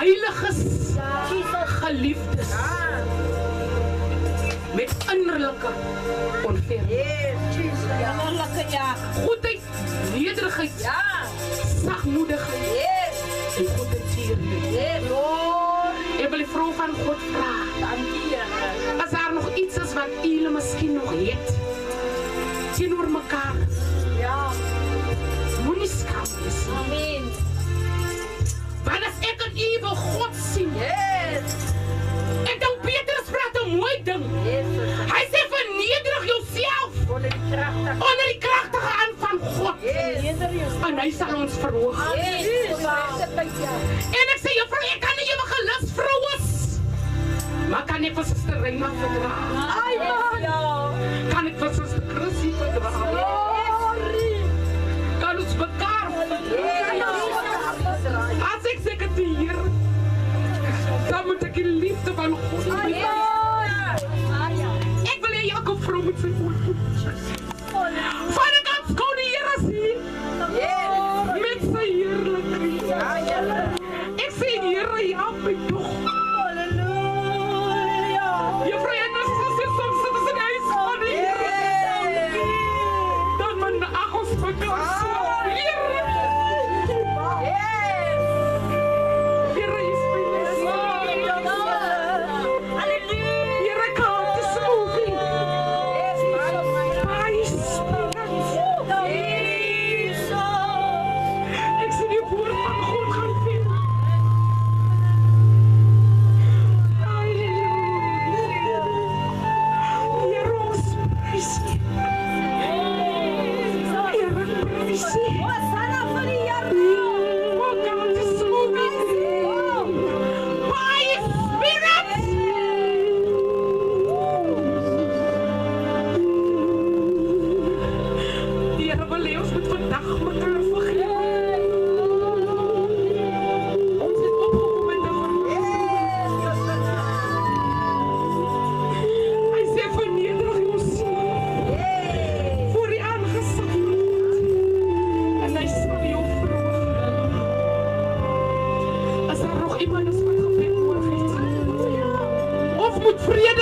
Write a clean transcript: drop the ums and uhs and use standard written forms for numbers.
heiliges, geliefdes, met innerlijke onvermoeidheid. Goedheid, nederigheid, zachtmoedigheid en goede tierenheid. Ik wil die vrouw van God vragen. Als er nog iets is wat jullie misschien nog heeft, teenoor elkaar, moet niet schaam wees. Amen. Want als ik een eeuwige God zie, en dan Petrus praat een mooi ding. Hij zegt vernederig jezelf onder die krachtige hand van God. En hij zal ons verhogen. En ik zeg juffrouw, ik kan niet eeuwige lust vrouwen. Maar kan ik van zuster Reina verdragen? Kan ik van zuster Chrissy verdragen? Kan ons elkaar verdragen? Als ik zeg het hier, dan moet ik in liefde van God. Ik wil in elke vrouw met zijn woord. Van de kant kon de Heer zien. Met zijn heerlijkheid. Ik zeg Heer, help mij toch. Juffrouw Hennis, als je soms zit in zijn huis van de Heer. Dan moet de agels elkaar zo. Vrede